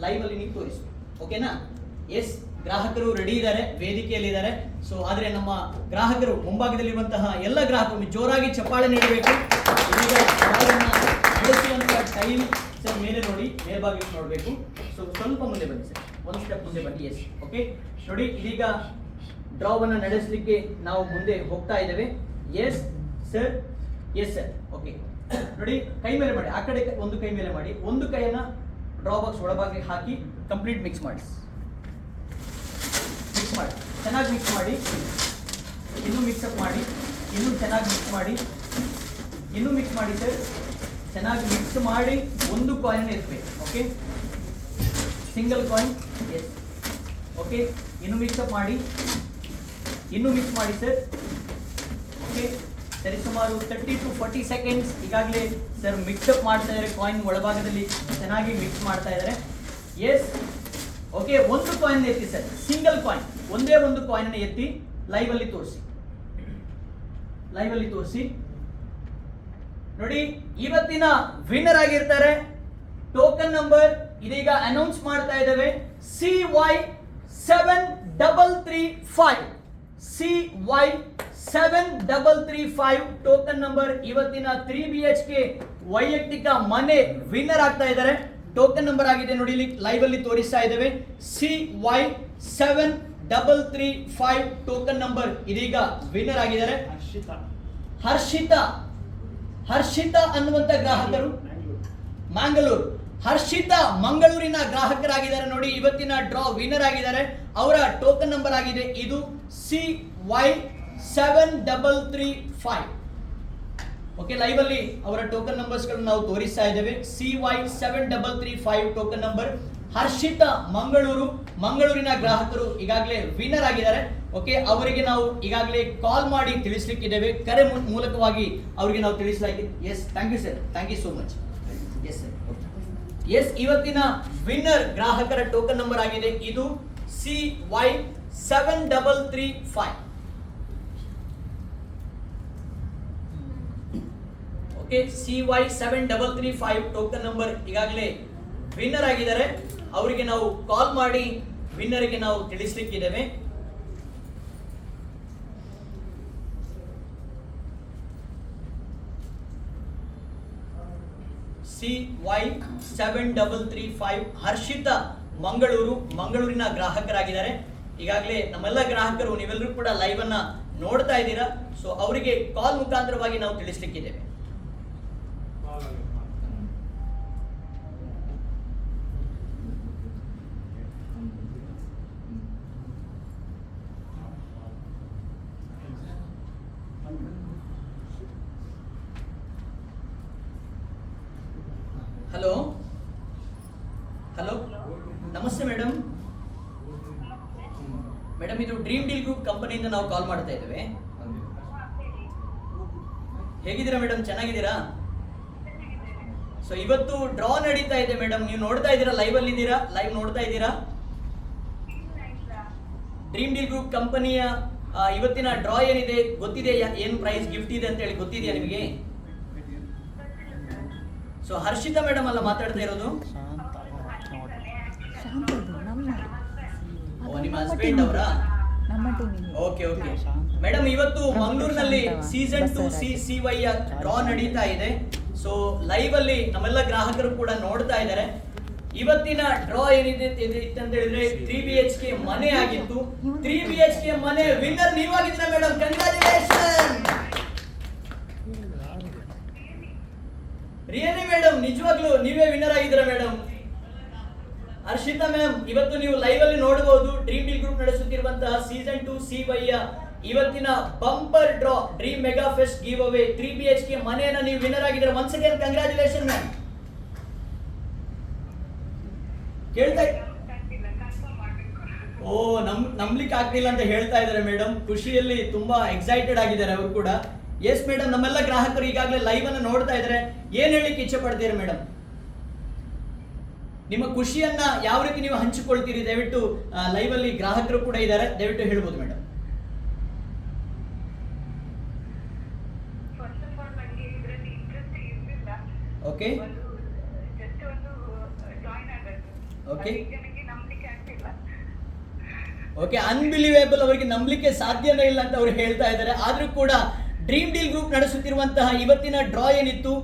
Live ಅಲ್ಲಿ ನೀವು ತೋರಿಸಿ. ಓಕೆನಾ? ಎಸ್, ಗ್ರಾಹಕರು ರೆಡಿ ಇದ್ದಾರೆ, ವೇದಿಕೆಯಲ್ಲಿ ಇದ್ದಾರೆ. ಸೊ ಆದ್ರೆ ನಮ್ಮ ಗ್ರಾಹಕರು ಮುಂಭಾಗದಲ್ಲಿರುವಂತಹ ಎಲ್ಲ ಗ್ರಾಹಕರು ಜೋರಾಗಿ ಚಪ್ಪಾಳೆ ನೀಡಬೇಕು. ಇದೀಗ ನಡೆಸುವಂತಹ ಟೈಮ್ ಸರ್ ಮೇಲೆ ನೋಡಿ, ಮೇಲ್ಭಾಗಕ್ಕೆ ನೋಡಬೇಕು. ಸೊ ಸ್ವಲ್ಪ ಮುಂದೆ ಬನ್ನಿ ಸರ್, ಒಂದು ಸ್ಟೆಪ್ ಮುಂದೆ ಬನ್ನಿ. ಎಸ್, ಓಕೆ ನೋಡಿ, ಇದೀಗ ಡ್ರಾವನ್ನ ನಡೆಸಲಿಕ್ಕೆ ನಾವು ಮುಂದೆ ಹೋಗ್ತಾ ಇದ್ದೇವೆ. S sir, yes sir, okay ನೋಡಿ, ಕೈ ಮೇಲೆ ಮಾಡಿ, ಆ ಕಡೆ ಒಂದು ಕೈ ಮೇಲೆ ಮಾಡಿ, ಒಂದು ಕೈಯನ್ನ ಡ್ರಾ ಬಾಕ್ಸ್ ಒಳಭಾಗಕ್ಕೆ ಹಾಕಿ ಕಂಪ್ಲೀಟ್ ಮಿಕ್ಸ್ ಮಾಡಿ. ಮಿಕ್ಸ್ ಮಾಡಿ, ಚೆನ್ನಾಗಿ ಮಿಕ್ಸ್ ಮಾಡಿ, ಇನ್ನೂ ಮಿಕ್ಸಪ್ ಮಾಡಿ, ಇನ್ನೂ ಚೆನ್ನಾಗಿ ಮಿಕ್ಸ್ ಮಾಡಿ, ಇನ್ನೂ ಮಿಕ್ಸ್ ಮಾಡಿ ಸರ್, ಚೆನ್ನಾಗಿ ಮಿಕ್ಸ್ ಮಾಡಿ ಒಂದು ಕಾಯಿನ್ ಎತ್ತಬೇಕು. Okay, single coin. Yes, okay, ಇನ್ನೂ ಮಿಕ್ಸಪ್ ಮಾಡಿ, ಇನ್ನೂ ಮಿಕ್ಸ್ ಮಾಡಿ ಸರ್. ಓಕೆ, ಸರಿ, ಸುಮಾರು 30 to 40 ಸೆಕೆಂಡ್ಸ್ ಈಗಾಗಲೇ ಸರ್ ಮಿಕ್ಸಪ್ ಮಾಡ್ತಾ ಇದ್ದಾರೆ, ಕಾಯಿನ್ ಒಳಭಾಗದಲ್ಲಿ ಚೆನ್ನಾಗಿ ಮಿಕ್ಸ್ ಮಾಡ್ತಾ ಇದ್ದಾರೆ. ಎಸ್, ಓಕೆ, ಒಂದು ಕಾಯಿನ್ ಎತ್ತಿ ಸರ್, ಸಿಂಗಲ್ ಕಾಯಿನ್, ಒಂದೇ ಒಂದು ಕಾಯಿನ್ ಎತ್ತಿ ಲೈವ್ ಅಲ್ಲಿ ತೋರಿಸಿ, ಲೈವ್ ಅಲ್ಲಿ ತೋರಿಸಿ. ನೋಡಿ, ಇವತ್ತಿನ ವಿನ್ನರ್ ಆಗಿರ್ತಾರೆ. ಟೋಕನ್ ನಂಬರ್ ಇದೀಗ ಅನೌನ್ಸ್ ಮಾಡ್ತಾ ಇದ್ದೇವೆ, CY7335. CY7335 ಟೋಕನ್ ನಂಬರ್ ಇವತ್ತಿನ 3 BHK ವೈಯಕ್ತಿಕ ಮನೆ ವಿನ್ನರ್ ಆಗ್ತಾ ಇದ್ದಾರೆ. ಟೋಕನ್ ನಂಬರ್ ಆಗಿದೆ ನೋಡಿ, ಲೈವ್ ಅಲ್ಲಿ ತೋರಿಸ್ತಾ ಇದ್ದೇವೆ. CY7335 ಟೋಕನ್ ನಂಬರ್ ಇದೀಗ ವಿನ್ನರ್ ಆಗಿದ್ದಾರೆ. ಹರ್ಷಿತಾ ಅನ್ನುವಂತ ಗ್ರಾಹಕರು ಮ್ಯಾಂಗಳೂರು, ಹರ್ಷಿತಾ ಮಂಗಳೂರಿನ ಗ್ರಾಹಕರಾಗಿದ್ದಾರೆ ನೋಡಿ, ಇವತ್ತಿನ ಡ್ರಾ ವಿನ್ನರ್ ಆಗಿದ್ದಾರೆ. ಅವರ ಟೋಕನ್ ನಂಬರ್ ಆಗಿದೆ ಇದು CY7335. ಓಕೆ, ಲೈವ್ ಅಲ್ಲಿ ಅವರ ಟೋಕನ್ ನಂಬರ್ಸ್ ಗಳನ್ನು ನಾವು ತೋರಿಸ್ತಾ ಇದ್ದೇವೆ. CY7335 token number. ಹರ್ಷಿತಾ ಮಂಗಳೂರಿನ ಗ್ರಾಹಕರು ಈಗಾಗಲೇ ವಿನ್ನರ್ ಆಗಿದ್ದಾರೆ. ಓಕೆ, ಅವರಿಗೆ ನಾವು ಈಗಾಗಲೇ ಕಾಲ್ ಮಾಡಿ ತಿಳಿಸ್ಲಿಕ್ಕಿದ್ದೇವೆ, ಕರೆ ಮೂಲಕವಾಗಿ ಅವರಿಗೆ ನಾವು ತಿಳಿಸಲಾಗಿದೆ. Yes, thank you sir, thank you so much. Yes sir, yes, ಇವತ್ತಿನ ವಿನ್ನರ್ ಗ್ರಾಹಕರ ಟೋಕನ್ ನಂಬರ್ ಆಗಿದೆ ಇದು CY7335. Okay, CY7335 token number ಈಗಾಗಲೇ ವಿನ್ನರ್ ಆಗಿದ್ದಾರೆ. ಅವರಿಗೆ ನಾವು ಕಾಲ್ ಮಾಡಿ ವಿನ್ನರ್ಗೆ ನಾವು ತಿಳಿಸ್ಲಿಕ್ಕಿದ್ದೇವೆ. CY7335 ಹರ್ಷಿತಾ ಮಂಗಳೂರಿನ ಗ್ರಾಹಕರಾಗಿದ್ದಾರೆ. ಈಗಾಗಲೇ ನಮ್ಮೆಲ್ಲ ಗ್ರಾಹಕರು ನೀವೆಲ್ಲರೂ ಕೂಡ ಲೈವ್ ಅನ್ನ ನೋಡ್ತಾ ಇದ್ದೀರಾ. ಸೊ ಅವರಿಗೆ ಕಾಲ್ ಮುಖಾಂತರವಾಗಿ ನಾವು ತಿಳಿಸ್ಲಿಕ್ಕಿದ್ದೇವೆ. ಹಲೋ ಹಲೋ, ನಮಸ್ತೆ ಮೇಡಮ್. ಮೇಡಮ್, ಇದು ಡ್ರೀಮ್ ಡೀಲ್ ಗ್ರೂಪ್ ಕಂಪನಿಯಿಂದ ನಾವು ಕಾಲ್ ಮಾಡ್ತಾ ಇದ್ದೇವೆ. ಹೇಗಿದ್ದೀರಾ ಮೇಡಮ್, ಚೆನ್ನಾಗಿದ್ದೀರಾ? ಸೊ ಇವತ್ತು ಡ್ರಾ ನಡೀತಾ ಇದೆ ಮೇಡಮ್, ನೀವು ನೋಡ್ತಾ ಇದ್ದೀರಾ, ಲೈವ್ ಅಲ್ಲಿ ಇದ್ದೀರಾ, ಲೈವ್ ನೋಡ್ತಾ ಇದ್ದೀರಾ? ಡ್ರೀಮ್ ಡೀಲ್ ಗ್ರೂಪ್ ಕಂಪನಿಯ ಇವತ್ತಿನ ಡ್ರಾ ಏನಿದೆ ಗೊತ್ತಿದೆಯಾ? ಏನು ಪ್ರೈಸ್ ಗಿಫ್ಟ್ ಇದೆ ಅಂತ ಹೇಳಿ ಗೊತ್ತಿದೆಯಾ ನಿಮಗೆ? ಸೊ ಹರ್ಷಿತಾ ಮೇಡಮ್ ಅಲ್ಲ ಮಾತಾಡ್ತಾ ಇರೋದು? ನಿಮ್ಮ ಹಸ್ಬೆಂಡ್ ಅವರಾ? ಓಕೆ ಓಕೆ ಮೇಡಮ್, ಇವತ್ತು ಮಂಗಳೂರಿನಲ್ಲಿ ಸೀಸನ್ 2 CCY ಡ್ರಾ ನಡೀತಾ ಇದೆ. ಸೊ ಲೈವ್ ಅಲ್ಲಿ ನಮ್ಮೆಲ್ಲ ಗ್ರಾಹಕರು ಕೂಡ ನೋಡ್ತಾ ಇದ್ದಾರೆ. ಇವತ್ತಿನ ಡ್ರಾ ಏನಿದೆ ಅಂತ ಹೇಳಿದ್ರೆ 3 BHK ಮನೆ ಆಗಿತ್ತು. 3 BHK ಮನೆ ವಿನ್ನರ್ ನೀವಾಗಿದ್ದೀರಾ ಮೇಡಮ್, ಕಂಗ್ರಾಚುಲೇಷನ್. ರಿಯಲಿ ಮೇಡಮ್, ನಿಜವಾಗ್ಲೂ ನೀವೇ ವಿನ್ನರ್ ಆಗಿದ್ದೀರಾ ಮೇಡಮ್. ಹರ್ಷಿತಾ ಮ್ಯಾಮ್, ಇವತ್ತು ನೀವು ಲೈವ್ ಅಲ್ಲಿ ನೋಡಬಹುದು, ಡ್ರೀಮ್ ಡೀಲ್ ಗ್ರೂಪ್ ನಡೆಸುತ್ತಿರುವಂತಹ ಸೀಸನ್ 2 CY ಇವತ್ತಿನ bumper draw dream mega fest give away 3 BHK ಮನೆಯನ್ನ ನೀವು ವಿನ್ನರ್ ಆಗಿದ್ದೀರಾ. Once again congratulation ma'am. ಕೇಳ್ತಾ ನಂಬ್ಲಿಕ್ಕೆ ಆಗ್ತಿಲ್ಲ ಅಂತ ಹೇಳ್ತಾ ಇದ್ದಾರೆ ಮೇಡಮ್. ಖುಷಿಯಲ್ಲಿ ತುಂಬಾ ಎಕ್ಸೈಟೆಡ್ ಆಗಿದ್ದಾರೆ ಅವರು ಕೂಡ. ಎಸ್ ಮೇಡಮ್, ನಮ್ಮೆಲ್ಲ ಗ್ರಾಹಕರು ಈಗಾಗಲೇ ಲೈವ್ ಅನ್ನು ನೋಡ್ತಾ ಇದ್ದಾರೆ. ಏನ್ ಹೇಳಿಕ್ಕೆ ಇಚ್ಛೆ ಪಡ್ತೀರಾ ಮೇಡಮ್? ನಿಮ್ಮ ಖುಷಿಯನ್ನ ಯಾವ ರೀತಿ ನೀವು ಹಂಚಿಕೊಳ್ತೀರಿ? ದಯವಿಟ್ಟು ಲೈವ್ ಅಲ್ಲಿ ಗ್ರಾಹಕರು ಕೂಡ ಇದ್ದಾರೆ, ದಯವಿಟ್ಟು ಹೇಳ್ಬೋದು ಮೇಡಮ್. ಓಕೆ ಓಕೆ ನನಗೆ ನಂಬಲಿಕ್ಕೆ ಆಗ್ತಿಲ್ಲ. ಓಕೆ, ಅನ್ಬಿಲಿವೇಬಲ್, ಅವರಿಗೆ ನಂಬಲಿಕ್ಕೆ ಸಾಧ್ಯನೇ ಇಲ್ಲ ಅಂತ ಅವರು ಹೇಳ್ತಾ ಇದ್ದಾರೆ. ಆದ್ರೂ ಕೂಡ ಡ್ರೀಮ್ ಡೀಲ್ ಗ್ರೂಪ್ ನಡೆಸುತ್ತಿರುವಂತಹ ಇವತ್ತಿನ ಡ್ರಾ ಏನಿತ್ತು,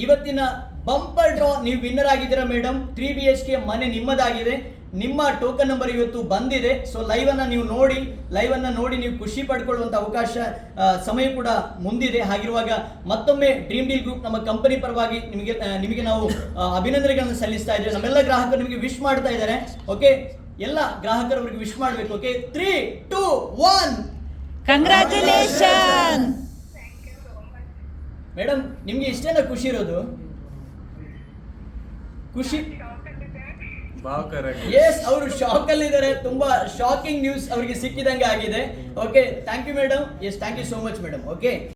ಇವತ್ತಿನ ಬಂಪರ್ ಡ್ರಾ ನೀವು ವಿನ್ನರ್ ಆಗಿದ್ದೀರಾ ಮೇಡಮ್. 3 BHK ಮನೆ ನಿಮ್ಮದಾಗಿದೆ. ನಿಮ್ಮ ಟೋಕನ್ ನಂಬರ್ ಇವತ್ತು ಬಂದಿದೆ. ಸೊ ಲೈವ್ ಅನ್ನ ನೋಡಿ ನೀವು ಖುಷಿ ಪಡ್ಕೊಳ್ಳುವಂತ ಅವಕಾಶ ಸಮಯ ಕೂಡ ಮುಂದಿದೆ. ಹಾಗಿರುವಾಗ ಮತ್ತೊಮ್ಮೆ ಡ್ರೀಮ್ ಡೀಲ್ ಗ್ರೂಪ್ ನಮ್ಮ ಕಂಪನಿ ಪರವಾಗಿ ನಿಮಗೆ ನಾವು ಅಭಿನಂದನೆಗಳನ್ನು ಸಲ್ಲಿಸ್ತಾ ಇದ್ದೇವೆ. ನಮ್ಮೆಲ್ಲ ಗ್ರಾಹಕರು ನಿಮಗೆ ವಿಶ್ ಮಾಡ್ತಾ ಇದ್ದಾರೆ. ಓಕೆ, ಎಲ್ಲ ಗ್ರಾಹಕರು ಅವರಿಗೆ ವಿಶ್ ಮಾಡಬೇಕು. Okay, 3, 2, 1 congratulation. ಮೇಡಮ್, ನಿಮ್ಗೆ ಇಷ್ಟೇನ ಖುಷಿ ಇರೋದು? ಖುಷಿ? ಎಸ್, ಅವರು ಶಾಕ್ ಅಲ್ಲಿ ಇದ್ದಾರೆ. ತುಂಬಾ ಶಾಕಿಂಗ್ ನ್ಯೂಸ್ ಅವರಿಗೆ ಸಿಕ್ಕಿದಂಗೆ ಆಗಿದೆ. Okay, thank you madam. Yes, thank you so much madam. Okay.